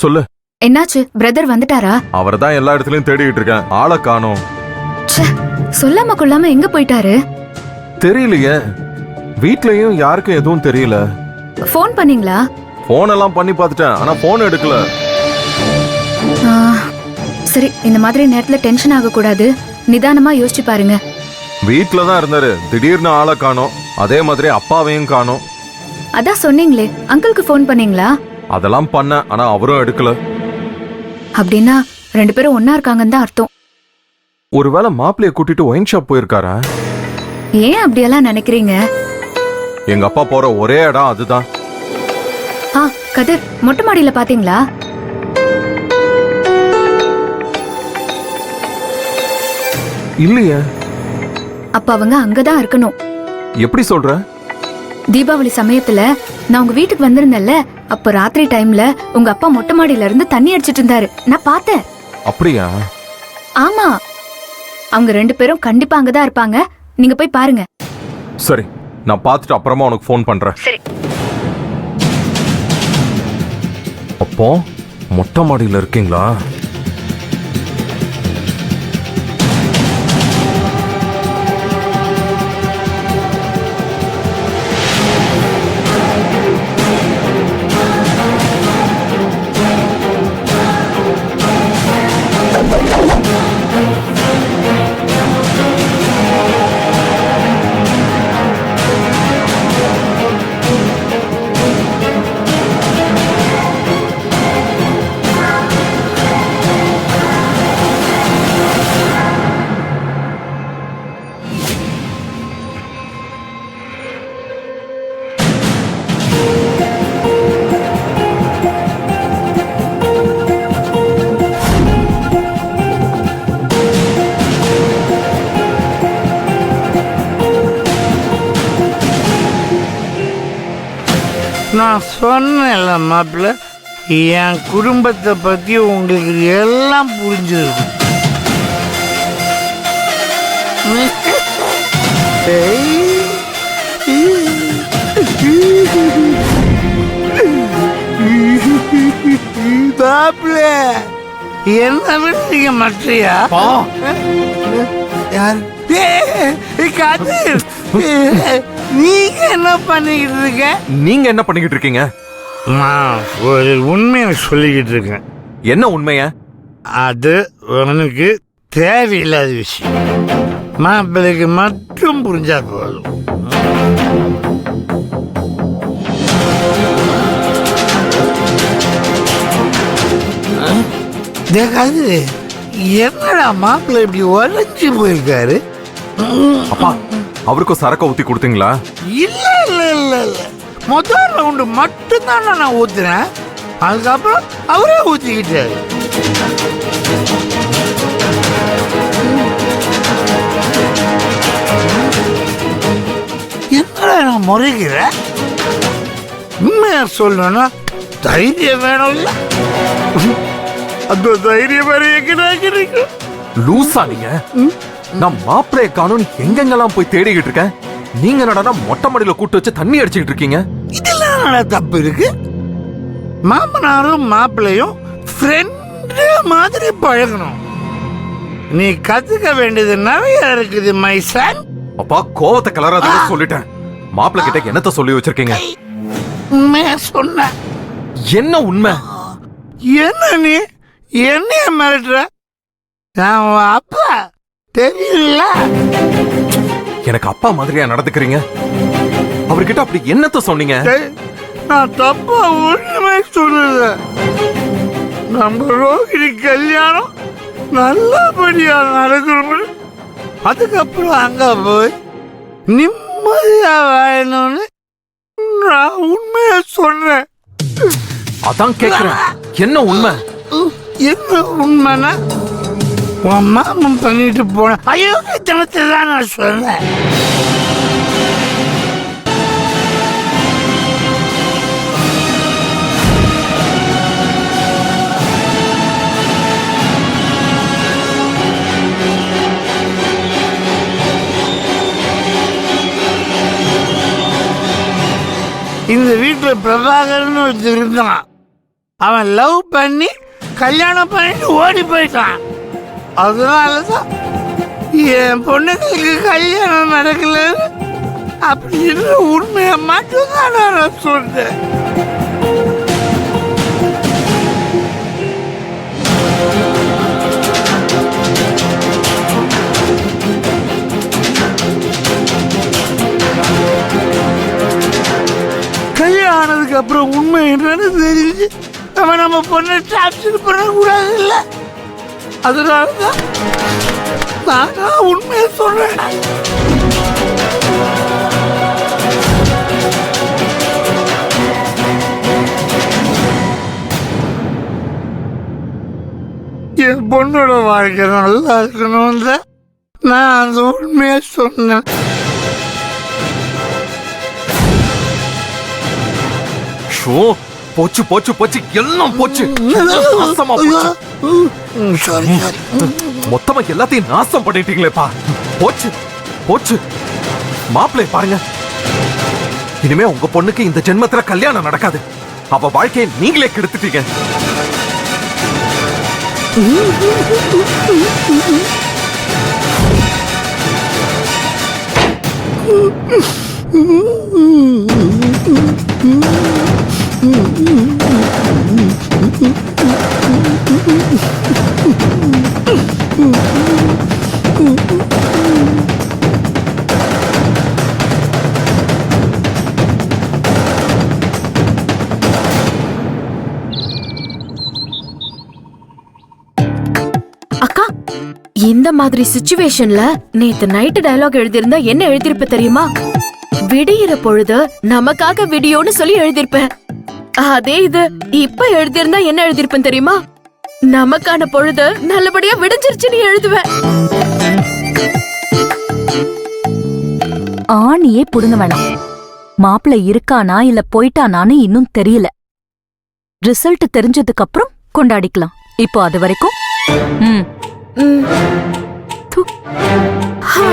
சொல்லு. என்னாச்சு? பிரதர் வந்துட்டாரா? அவர்தான் எல்லா இடத்துலயும் தேடிட்டு இருக்கேன், ஆளை காணோம். சொல்லாம கொள்ளாம எங்க போயிட்டாரு? தெரியலையே, வீட்லயும் யாருக்கும் எதுவும் தெரியல. ஃபோன் பண்ணீங்களா? போன் எல்லாம் பண்ணி பார்த்துட்டேன், ஆனா போன் எடுக்கல. ஆ, சரி, இந்த மாதிரி நேரத்துல டென்ஷன் ஆக கூடாது. நிதானமா யோசிச்சு பாருங்க. வீட்ல தான் இருந்தாரு, திடீர்னு ஆளை காணோம். அதே மாதிரி அப்பாவையும் காணோம். அதான் சொன்னீங்களே, அங்கிளுக்கு ஃபோன் பண்ணீங்களா? அதெல்லாம் பண்ண, ஆனா அவரும் எடுக்கல. அப்படின்னா 2 பேரும் ஒன்னா இருக்காங்கன்னு தான் அர்த்தம். ஒருவேளை மாப்பிள்ளைய கூட்டிட்டு ஒயின் ஷாப் போயிருக்காரா? ஏன் அப்படியெல்லாம் நினைக்கிறீங்க? எங்க அப்பா போற ஒரே இடம் அதுதான். ஆ, கதிர், மொட்டை மாடியில பாத்தீங்களா? இல்லையே. அப்ப அவங்க அங்கதான் இருக்கணும். எப்படி சொல்ற? தீபாவளி சமயத்துல நான் உங்க வீட்டுக்கு வந்திருந்தேன்ல, அப்ப ராத்திரி டைம்ல உங்க அப்பா மொட்டை மாடியில இருந்து தண்ணி அடிச்சிட்டு இருந்தாரு, நான் பார்த்தேன். அப்படியா? ஆமா, அவங்க 2 பேரும் கண்டிப்பா அங்கதான் இருப்பாங்க. நீங்க போய் பாருங்க. சரி, நான் பார்த்துட்டு அப்புறமா உனக்கு ஃபோன் பண்றேன். சரி. அப்போ மொட்டை மாடியில இருக்கீங்களா? நான் சொன்னேன்ல மாப்பிள்ள, என் குடும்பத்தை பற்றி உங்களுக்கு எல்லாம் புரிஞ்சிருக்கும். மாப்பிள்ள, என்ன விட்டீங்க மற்றையா? யார்? நீங்க என்ன பண்ணிக்கிட்டு இருக்க? நீங்க என்ன பண்ணிக்கிட்டு இருக்கீங்க? நான் ஒரு உண்மையை சொல்லிக்கிட்டு இருக்கேன். என்ன உண்மைய? அது உனக்கு தேவையில்லாத விஷயம். மாப்பிள்ளைக்கு மட்டும் புரிஞ்சா போதும். என்னடா மாப்பிள்ளை இப்படி உரைச்சு போயிருக்காரு? அப்பா, அவருக்கும் சரக்க ஊத்தி கொடுத்தீங்களா? இல்ல இல்ல இல்ல இல்ல, முதல் ரவுண்டு மட்டும்தான் நான் ஊத்துறேன். அதுக்கப்புறம் அவரே ஊத்திக்கிட்டாரு. என்னடா நான் முறைகிறேன்? உண்மையா சொல்லணும்னா தைரியம் வேணும் இல்ல? அந்த தைரியம் வேற எங்கடா கிடைக்கும்? லூசா நீங்க? நான் மாப்பிளைய காணும் எங்கெங்கெல்லாம் போய் தேடிக்கிட்டு இருக்கேன். நீங்க என்னடா மொட்டை மாடியில கூட்டு வச்சு தண்ணி அடிச்சுக்கிட்டு இருக்கீங்க? இதெல்லாம் தப்பு இருக்கு. மாமனாரும் மாப்பிள்ளையும் ஃப்ரெண்ட் மாதிரி பழகணும். நீ கத்துக்க வேண்டியது நிறைய இருக்குது மை சன். அப்பா, கோவத்தை கலராத சொல்லிட்டேன். மாப்பிள்ளை கிட்ட என்னத்த சொல்லி வச்சிருக்கீங்க? உண்மையா சொன்ன. என்ன உண்மை? என்ன நீ என்னைய மிரட்டுற? நான் உன் அப்பா தெரியல. எனக்கு அப்பா மாதிரியா நடந்துக்கிறீங்க? அவர்கிட்ட அப்படி என்னத்த சொன்னீங்க? நான் தப்பா ஒண்ணுமே சொல்லல. நம்ம ரோகிணி கல்யாணம் நல்லபடியா நடக்கணும். அதுக்கப்புறம் அங்க போய் நிம்மதியா வாழணும்னு நான் உண்மையா சொன்னேன். அதான் கேக்குறேன், என்ன உண்மை? என்ன உண்மைன்னா, உன் மாமன் பண்ணிட்டு போன அயோக்கியத்தனத்தை தான் நான் சொன்னேன். இந்த வீட்டுல பிரபாகரன் ஒருத்தர் இருந்தான். அவன் லவ் பண்ணி கல்யாணம் பண்ணிட்டு ஓடி போயிட்டான். அதனாலதான் என் பொண்ணுங்களுக்கு கல்யாணம் நடக்கல அப்படின்னு உண்மையை மட்டும்தான் நான் சொல்றேன். கல்யாணம் ஆனதுக்கு அப்புறம் உண்மை என்னன்னு தெரிஞ்சு அவன் நம்ம பொண்ணை டார்ச்சர் பண்ணக்கூடாது இல்ல. அதனாலதான் நான் உண்மையை சொல்றேன். என் பொண்ணோட வாழ்க்கை நல்லா இருக்கணும் தான் நான் அந்த உண்மையை சொன்னேன். ஷோ, போச்சு போச்சு போச்சு, எல்லாம் போச்சு. நாசமா போச்சு. சாரி. மொத்தமா எல்லாத்தையும் நாசம் பண்ணிட்டீங்களேப்பா. போச்சு போச்சு. மாப்பிள்ளைய பாருங்க. இனிமே உங்க பொண்ணுக்கு இந்த ஜென்மத்துல கல்யாணம் நடக்காது. அவ வாழ்க்கையை நீங்களே கெடுத்துட்டீங்க. அக்கா, இந்த மாதிரி சிச்சுவேஷன்ல நேத்து நைட் டயலாக் எழுதியிருந்தா என்ன எழுதிருப்ப தெரியுமா? விடியிற பொழுது நமக்காக விடியோன்னு சொல்லி எழுதிருப்பேன். அதே இது இப்ப எழுதியிருந்தா என்ன எழுதிருப்பேன் தெரியுமா? நமக்கான பொழுது நல்லபடியா விடிஞ்சிருச்சுன்னு எழுதுவேன். ஆணியே புடுங்க வேணாம். மாப்பிள்ள இருக்கானா இல்ல போயிட்டானான்னு இன்னும் தெரியல. ரிசல்ட் தெரிஞ்சதுக்கு அப்புறம் கொண்டாடிக்கலாம். இப்போ அது வரைக்கும் ம். ம். து. ஹா.